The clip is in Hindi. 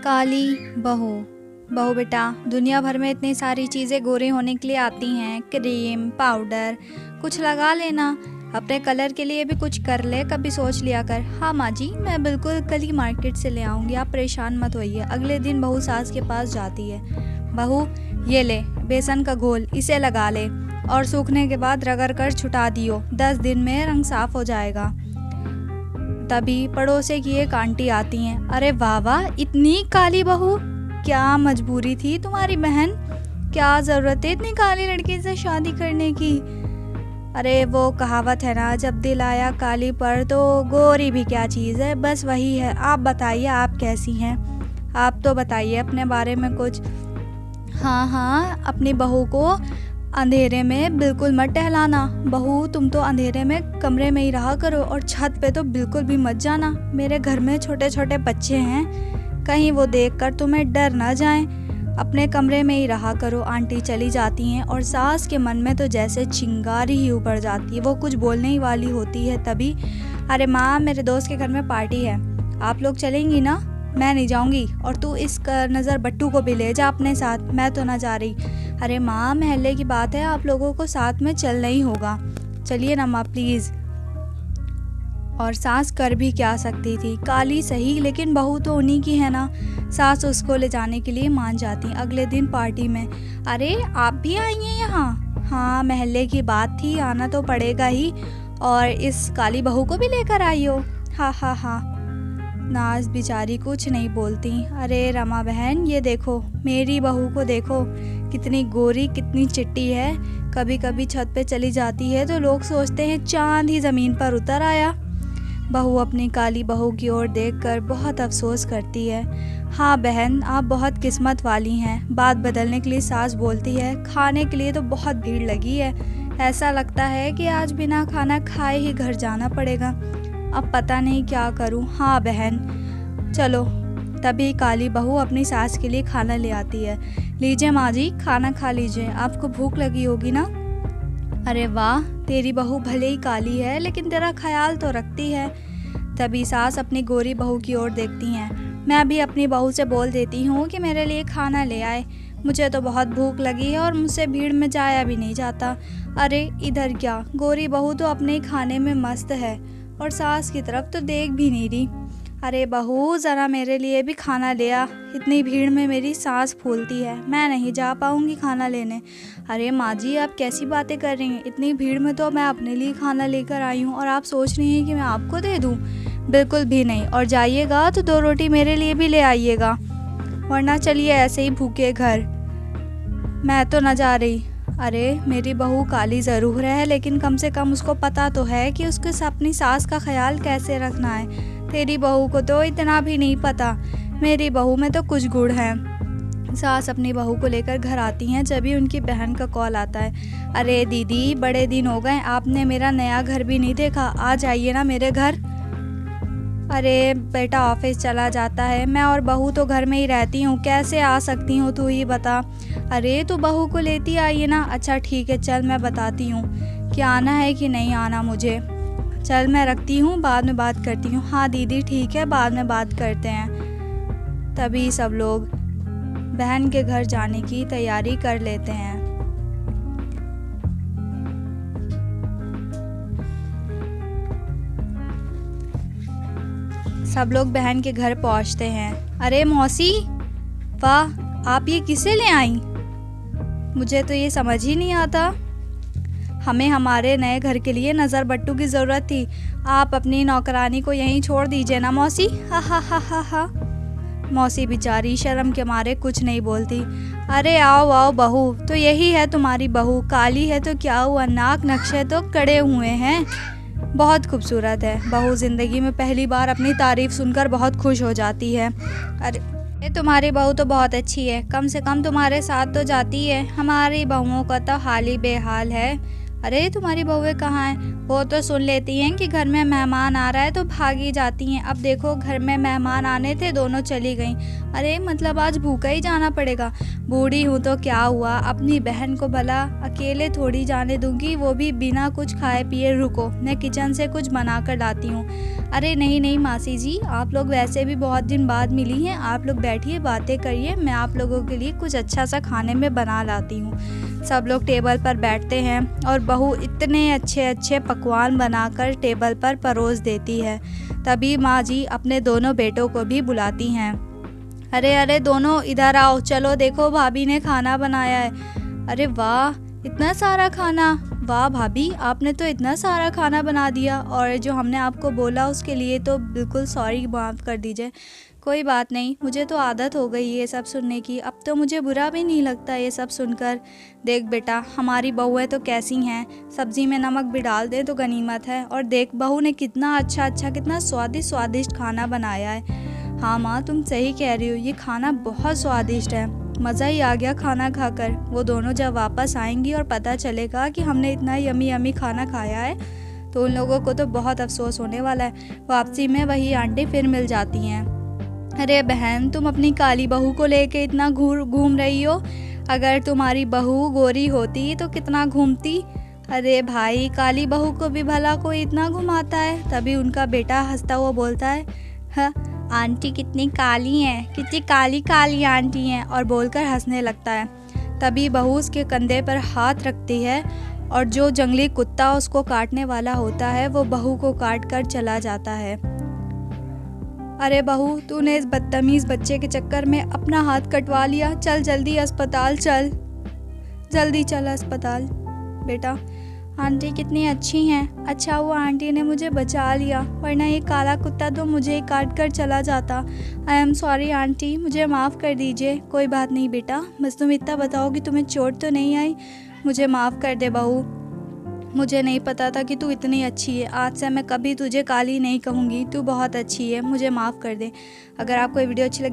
काली बहू। बहू बेटा, दुनिया भर में इतनी सारी चीज़ें गोरे होने के लिए आती हैं, क्रीम, पाउडर, कुछ लगा लेना। अपने कलर के लिए भी कुछ कर ले, कभी सोच लिया कर। हाँ माँ जी, मैं बिल्कुल कल ही मार्केट से ले आऊँगी, आप परेशान मत होइए। अगले दिन बहू सास के पास जाती है। बहू, ये ले बेसन का घोल, इसे लगा ले और सूखने के बाद रगड़ कर छुटा दियो, 10 दिन में रंग साफ हो जाएगा। तभी पड़ोसे की एक आंटी आती हैं। अरे वाह वाह, इतनी काली बहू, क्या मजबूरी थी तुम्हारी बहन, क्या ज़रूरत है इतनी काली लड़की से शादी करने की। अरे वो कहावत है ना, जब दिल आया काली पर तो गोरी भी क्या चीज़ है, बस वही है। आप बताइए, आप कैसी हैं? आप तो बताइए अपने बारे में कुछ। हाँ हाँ, अपनी बहू को अंधेरे में बिल्कुल मत टहलाना। बहू, तुम तो अंधेरे में कमरे में ही रहा करो और छत पे तो बिल्कुल भी मत जाना। मेरे घर में छोटे छोटे बच्चे हैं, कहीं वो देखकर तुम्हें डर ना जाएं। अपने कमरे में ही रहा करो। आंटी चली जाती हैं और सास के मन में तो जैसे चिंगारी ही ऊपर जाती है, वो कुछ बोलने ही वाली होती है। तभी, अरे माँ, मेरे दोस्त के घर में पार्टी है, आप लोग चलेंगी ना? मैं नहीं जाऊंगी, और तू इस नज़र बट्टू को भी ले जा अपने साथ, मैं तो ना जा रही। अरे माँ, महल्ले की बात है, आप लोगों को साथ में चलना ही होगा, चलिए ना माँ प्लीज़। और सास कर भी क्या सकती थी, काली सही लेकिन बहू तो उन्हीं की है ना। सास उसको ले जाने के लिए मान जाती। अगले दिन पार्टी में, अरे आप भी आई हैं यहाँ? हाँ, महल्ले की बात थी, आना तो पड़ेगा ही, और इस काली बहू को भी लेकर आई हो? हाँ हाँ हाँ। नाज बेचारी कुछ नहीं बोलती। अरे रमा बहन, ये देखो मेरी बहू को देखो, कितनी गोरी, कितनी चिट्टी है। कभी कभी छत पे चली जाती है तो लोग सोचते हैं चांद ही ज़मीन पर उतर आया। बहू अपनी काली बहू की ओर देखकर बहुत अफसोस करती है। हाँ बहन, आप बहुत किस्मत वाली हैं। बात बदलने के लिए सास बोलती है, खाने के लिए तो बहुत भीड़ लगी है, ऐसा लगता है कि आज बिना खाना खाए ही घर जाना पड़ेगा। अब पता नहीं क्या करूं। हाँ बहन, चलो। तभी काली बहू अपनी सास के लिए खाना ले आती है। लीजिए माँ जी, खाना खा लीजिए, आपको भूख लगी होगी ना। अरे वाह, तेरी बहू भले ही काली है लेकिन तेरा ख्याल तो रखती है। तभी सास अपनी गोरी बहू की ओर देखती हैं। मैं अभी अपनी बहू से बोल देती हूँ कि मेरे लिए खाना ले आए, मुझे तो बहुत भूख लगी है और मुझसे भीड़ में जाया भी नहीं जाता। अरे इधर क्या, गोरी बहू तो अपने ही खाने में मस्त है और सास की तरफ तो देख भी नहीं रही। अरे बहू, ज़रा मेरे लिए भी खाना ले आ, इतनी भीड़ में मेरी सांस फूलती है, मैं नहीं जा पाऊँगी खाना लेने। अरे माँ जी, आप कैसी बातें कर रही हैं, इतनी भीड़ में तो मैं अपने लिए खाना लेकर आई हूँ और आप सोच रही हैं कि मैं आपको दे दूँ? बिल्कुल भी नहीं, और जाइएगा तो 2 रोटी मेरे लिए भी ले आइएगा, वरना चलिए ऐसे ही भूखे घर, मैं तो ना जा रही। अरे मेरी बहू काली ज़रूर है लेकिन कम से कम उसको पता तो है कि उसके अपनी सास का ख्याल कैसे रखना है। तेरी बहू को तो इतना भी नहीं पता, मेरी बहू में तो कुछ गुण है। सास अपनी बहू को लेकर घर आती हैं, जब भी उनकी बहन का कॉल आता है। अरे दीदी, बड़े दिन हो गए, आपने मेरा नया घर भी नहीं देखा, आ जाइए ना मेरे घर। अरे बेटा ऑफिस चला जाता है, मैं और बहू तो घर में ही रहती हूँ, कैसे आ सकती हूँ तू ही बता। अरे तो बहू को लेती आइए ना। अच्छा ठीक है, चल मैं बताती हूँ कि आना है कि नहीं आना मुझे। चल मैं रखती हूँ, बाद में बात करती हूँ। हाँ दीदी ठीक है, बाद में बात करते हैं। तभी सब लोग बहन के घर जाने की तैयारी कर लेते हैं। सब लोग बहन के घर पहुंचते हैं। अरे मौसी, वाह, आप ये किसे ले आई? मुझे तो ये समझ ही नहीं आता। हमें हमारे नए घर के लिए नज़र बट्टू की ज़रूरत थी, आप अपनी नौकरानी को यहीं छोड़ दीजिए ना मौसी। हा हा हा हा हा। मौसी बेचारी शर्म के मारे कुछ नहीं बोलती। अरे आओ आओ बहू, तो यही है तुम्हारी बहू, काली है तो क्या हुआ, नाक नक्शे तो कड़े हुए हैं, बहुत खूबसूरत है। बहू ज़िंदगी में पहली बार अपनी तारीफ़ सुनकर बहुत खुश हो जाती है। अरे तुम्हारी बहू तो बहुत अच्छी है, कम से कम तुम्हारे साथ तो जाती है, हमारी बहुओं का तो हाल ही बेहाल है। अरे तुम्हारी बहुएं कहाँ हैं? वो तो सुन लेती हैं कि घर में मेहमान आ रहा है तो भागी जाती हैं। अब देखो घर में मेहमान आने थे, दोनों चली गईं। अरे मतलब आज भूखा ही जाना पड़ेगा। बूढ़ी हूँ तो क्या हुआ, अपनी बहन को भला अकेले थोड़ी जाने दूंगी, वो भी बिना कुछ खाए पिए। रुको मैं किचन से कुछ बना कर लाती हूँ। अरे नहीं नहीं मासी जी, आप लोग वैसे भी बहुत दिन बाद मिली हैं, आप लोग बैठिए बातें करिए, मैं आप लोगों के लिए कुछ अच्छा सा खाने में बना लाती हूँ। सब लोग टेबल पर बैठते हैं और बहू इतने अच्छे अच्छे पकवान बनाकर टेबल पर परोस देती है। तभी माँ जी अपने दोनों बेटों को भी बुलाती हैं। अरे अरे दोनों इधर आओ, चलो देखो भाभी ने खाना बनाया है। अरे वाह, इतना सारा खाना! वाह भाभी, आपने तो इतना सारा खाना बना दिया, और जो हमने आपको बोला उसके लिए तो बिल्कुल सॉरी, माफ़ कर दीजिए। कोई बात नहीं, मुझे तो आदत हो गई ये सब सुनने की, अब तो मुझे बुरा भी नहीं लगता ये सब सुनकर। देख बेटा, हमारी बहुएं तो कैसी हैं, सब्ज़ी में नमक भी डाल दे तो गनीमत है। और देख बहू ने कितना अच्छा अच्छा, कितना स्वादिष्ट स्वादिष्ट खाना बनाया है। हाँ माँ, तुम सही कह रही हो, ये खाना बहुत स्वादिष्ट है, मज़ा ही आ गया खाना खाकर। वो दोनों जब वापस आएंगी और पता चलेगा कि हमने इतना यमी यमी खाना खाया है, तो उन लोगों को तो बहुत अफसोस होने वाला है। वापसी में वही आंटी फिर मिल जाती हैं। अरे बहन, तुम अपनी काली बहू को लेके इतना घूम रही हो, अगर तुम्हारी बहू गोरी होती तो कितना घूमती। अरे भाई, काली बहू को भी भला कोई इतना घुमाता है? तभी उनका बेटा हंसता हुआ बोलता है, हाँ आंटी कितनी काली हैं, कितनी काली काली आंटी हैं, और बोलकर हंसने लगता है। तभी बहू उसके कंधे पर हाथ रखती है और जो जंगली कुत्ता उसको काटने वाला होता है वो बहू को काट कर चला जाता है। अरे बहू, तूने इस बदतमीज़ बच्चे के चक्कर में अपना हाथ कटवा लिया, चल जल्दी अस्पताल चल, जल्दी चल अस्पताल। बेटा, आंटी कितनी अच्छी हैं, अच्छा हुआ आंटी ने मुझे बचा लिया, वरना ये काला कुत्ता तो मुझे ही काट कर चला जाता। आई एम सॉरी आंटी, मुझे माफ़ कर दीजिए। कोई बात नहीं बेटा, बस तुम इतना बताओ कि तुम्हें चोट तो नहीं आई। मुझे माफ़ कर दे बहू, मुझे नहीं पता था कि तू इतनी अच्छी है, आज से मैं कभी तुझे काली नहीं कहूँगी, तू बहुत अच्छी है, मुझे माफ़ कर दे। अगर आपको ये वीडियो अच्छी लगी